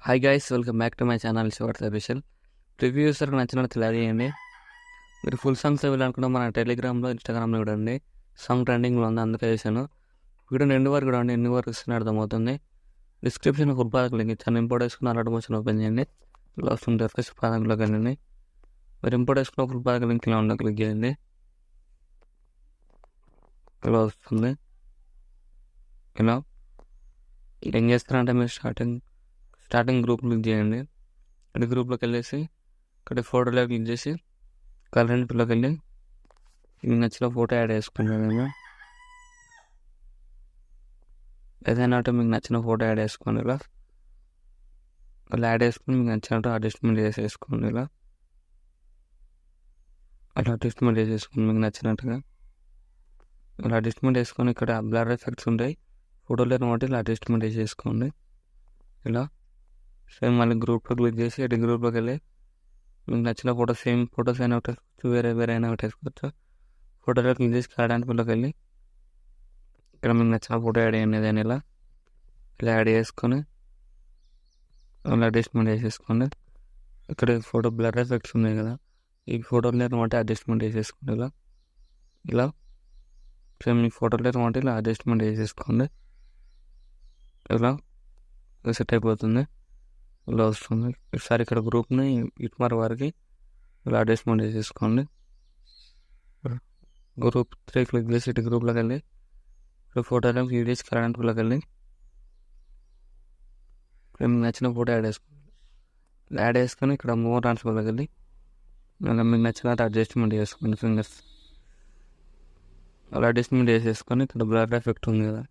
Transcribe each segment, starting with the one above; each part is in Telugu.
Hi guys, welcome back to my channel shorts official. Preview యూసర్కి నచ్చినట్టు తెలియజేయండి. మీరు ఫుల్ సాంగ్స్ ఇవ్వాలనుకుంటే మన టెలిగ్రామ్లో, ఇన్స్టాగ్రామ్లో చూడండి. సాంగ్ ట్రెండింగ్లో ఉంది, అందుకే చేశాను. వీడియో ఎండ్ వరకు చూడండి, ఎన్ని వరకు ఇస్తున్న అర్థమవుతుంది. డిస్క్రిప్షన్ ఫుల్ పాదకు లింక్ ఇచ్చాను. ఇంపోర్ట్ వేసుకున్న అలర్ట్ మోషన్ ఓపెన్ చేయండి. ఇలా వస్తుంది, రిఫ్రెష్ పాదకులోకి వెళ్ళండి. మీరు ఇంపోర్ట్ వేసుకున్న ఫుల్ పాదకు లింక్ ఇలా ఉండ క్లిక్ చేయండి. ఇలా వస్తుంది. ఇలా ఏం చేస్తారంటే మీరు స్టార్టింగ్ గ్రూప్ క్లిక్ చేయండి. ఇక్కడ గ్రూప్లోకి వెళ్ళేసి ఇక్కడ ఫోటోలో క్లిక్ చేసి కలరెంట్లోకి వెళ్ళి మీకు నచ్చిన ఫోటో యాడ్ చేసుకున్నాను. నేను ఏదైనా మీకు నచ్చిన ఫోటో యాడ్ చేసుకోండి. ఇలా యాడ్ చేసుకుని మీకు నచ్చినట్టు అడ్జస్ట్మెంట్ చేసేసుకోండి. ఇలా అలా అడ్జస్ట్మెంట్ చేసేసుకోండి మీకు నచ్చినట్టుగా. ఇలా అడ్జస్ట్మెంట్ చేసుకొని ఇక్కడ బ్లర్ ఎఫెక్ట్స్ ఉంటాయి, ఫోటోలో బట్టి ఇలా అడ్జస్ట్మెంట్ చేసేసుకోండి. ఇలా సేమ్ మళ్ళీ గ్రూప్లో క్లిక్ చేసి ఎటు గ్రూప్లోకి వెళ్ళి మీకు నచ్చిన ఫోటో, సేమ్ ఫోటోస్ అయినా పెట్టేసుకోవచ్చు, వేరే అయినా పెట్టేసుకోవచ్చు. ఫోటోలో క్లిక్ చేసి కలడానికి వెళ్ళి ఇక్కడ మీకు నచ్చిన ఫోటో యాడ్ చేయండి. ఏదైనా ఇలా యాడ్ చేసుకొని అలా అడ్జస్ట్మెంట్ చేసేసుకోండి. ఇక్కడ ఫోటో బ్లర్ ఎఫెక్ట్స్ ఉన్నాయి కదా, ఈ ఫోటోలో బట్టి అడ్జస్ట్మెంట్ చేసేసుకోండి. ఇలా సేమ్ మీ ఫోటోలో బట్టి ఇలా అడ్జస్ట్మెంట్ చేసేసుకోండి. ఇలా సెట్ అయిపోతుంది. ఇలా వస్తుంది. ఒకసారి ఇక్కడ గ్రూప్ని ఇటుమార్ వారికి ఇలా అడ్జస్ట్మెంట్ చేసేసుకోండి. గ్రూప్ 3 క్లిక్ చేసి ఇటు గ్రూప్లోకి వెళ్ళి ఇక్కడ ఫోటోలో క్లిక్ చేసి కరెంట్లోకి వెళ్ళి ఇక్కడ మీకు నచ్చిన ఫోటో యాడ్ చేసుకొని ఇక్కడ మూవ్ ట్రాన్స్ఫర్లోకి వెళ్ళి మీకు నచ్చినట్టు అడ్జస్ట్మెంట్ చేసుకోండి. ఫింగర్స్ అలా అడ్జస్ట్మెంట్ చేసేసుకొని ఇక్కడ బ్లర్ ఎఫెక్ట్ ఉంది కదా,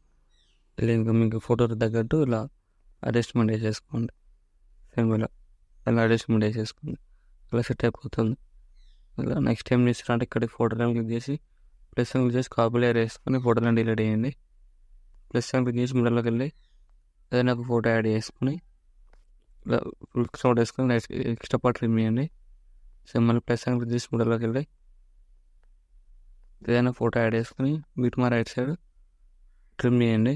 ఇంకా మీకు ఫోటోకి తగ్గట్టు ఇలా అడ్జస్ట్మెంట్ చేసేసుకోండి. సేమ్ ఇలా అడ్జస్ట్మెంట్ చేసేసుకోండి. ఇలా సెట్ అయిపోతుంది. ఇలా నెక్స్ట్ ఏం చేస్తారంటే ఇక్కడ ఫోటోలను క్లిక్ చేసి ప్లస్ క్లిక్ చేసి కాపీ లేయర్ వేసుకొని ఫోటోలను డిలీట్ చేయండి. ప్లస్ క్లిక్ చేసి మిడిల్లోకి వెళ్ళి ఏదైనా ఒక ఫోటో యాడ్ చేసుకొని ఇలా ఫుల్ స్క్రోల్ వేసుకొని ఎక్స్ట్రా పార్ట్ ట్రిమ్ చేయండి. సేమ్ మళ్ళీ ప్లస్ క్లిక్ చేసి మిడిల్లోకి వెళ్ళి ఏదైనా ఫోటో యాడ్ చేసుకొని వీటి రైట్ సైడ్ ట్రిమ్ చేయండి.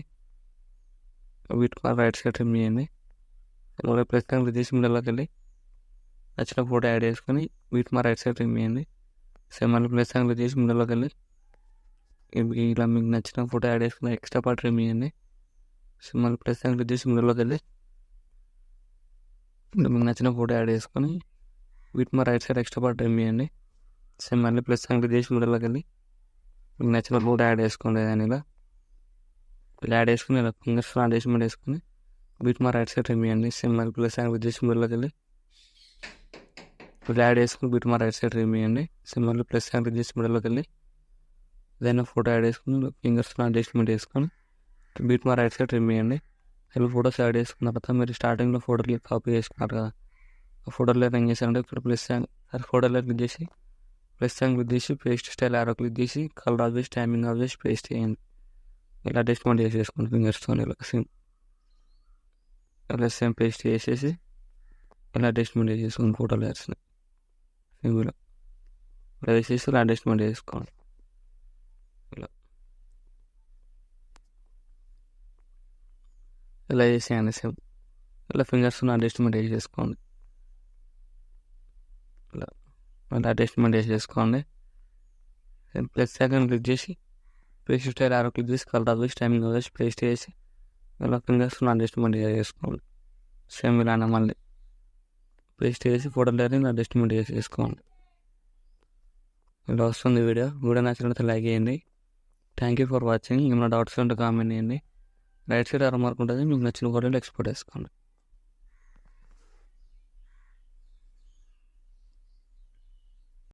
రైట్ సైడ్ ట్రిమ్ చేయండి. మళ్ళీ ప్లస్ క్లిక్ చేసి మిడిల్లోకి వెళ్ళి నచ్చిన ఫోటో యాడ్ చేసుకొని వీటి రైట్ సైడ్ ట్రిమ్ చేయండి. సేమ్ మళ్ళీ ప్లస్ క్లిక్ చేసి మిడిల్లోకి వెళ్ళి ఇలా మీకు నచ్చిన ఫోటో యాడ్ చేసుకుని ఎక్స్ట్రా పార్ట్ ట్రిమ్ చేయండి. సేమ్ మళ్ళీ ప్లస్ క్లిక్ చేసి మిడిల్లోకి వెళ్ళి మీకు నచ్చిన ఫోటో యాడ్ చేసుకొని వీటి right side extra part trim చేయండి. సేమ్ మళ్ళీ ప్లస్ క్లిక్ చేసి మిడిల్లోకి వెళ్ళి మీకు నచ్చిన ఫోటో యాడ్ చేసుకోండి. ఏదైనా ఇలా యాడ్ చేసుకుని ఇలా ఫింగర్స్ అడ్జస్ట్మెంట్ చేసుకుని వీటి రైట్ సైడ్ ట్రిమ్ చేయండి. సేమ్ మళ్ళీ ప్లస్ క్లిక్ చేసి మిడిల్లోకి వెళ్ళి యాడ్ చేసుకుని వీటి రైట్ సైడ్ ట్రిమ్ చేయండి. సేమ్ మళ్ళీ ప్లస్ క్లిక్ చేసి మిడిల్లోకి వెళ్ళి ఏదైనా ఫోటో యాడ్ చేసుకుని ఫింగర్స్ అడ్జస్ట్మెంట్ చేసుకొని వీటి రైట్ సైడ్ ట్రిమ్ చేయండి. ఇలా ఫోటోస్ యాడ్ చేసుకున్న తర్వాత మీరు స్టార్టింగ్లో ఫోటోలు కాపీ చేసుకున్నారు కదా, ఆ ఫోటోలో ఏం చేశారంటే ఇక్కడ ఫోటోలో క్లిక్ చేసి ప్లస్ క్లిక్ చేసి పేస్ట్ స్టైల్ యారో క్లిక్ చేసి కలర్ ఆఫ్ చేసి టైమింగ్ ఆఫ్ చేసి పేస్ట్ చేయండి. ఇలా అడ్జస్ట్మెంట్ చేసేసుకోండి ఫింగర్స్తో. ఇలా సేమ్ పేస్ట్ చేసేసి ఇలా అడ్జస్ట్మెంట్ చేసేసుకోండి ఫోటో లేయర్స్ని. ఇలా వేసేసి ఇలా అడ్జస్ట్మెంట్ చేసుకోండి. ఇలా చేసేయండి. సేమ్ ఇలా ఫింగర్స్ని అడ్జస్ట్మెంట్ చేసేసుకోండి. ఇలా అడ్జస్ట్మెంట్ చేసేసుకోండి. ప్లస్ సెకండ్ క్లిక్ చేసి పేస్ట్ స్టైల్ యారో క్లిక్ చేసి కలర్ ఆఫ్ చేసి టైమింగ్ ఆఫ్ చేసి పేస్ట్ చేసి ఇలా ఫింగర్స్ని అడ్జస్ట్మెంట్ చేసుకోండి. సేమ్ ఇలానే మళ్ళీ పేస్ట్ చేసి ఫోటో లేయర్ని అడ్జస్ట్మెంట్ చేసేసుకోండి. ఇలా వస్తుంది వీడియో నచ్చినట్లయితే లైక్ చేయండి. Thank you for watching. ఏమైనా డౌట్స్ ఉంటే కామెంట్ చేయండి. రైట్ సైడ్ మార్క్ ఉంటుంది, మీకు నచ్చిన ఫోటోలు ఎక్స్పోర్ట్ చేసుకోండి.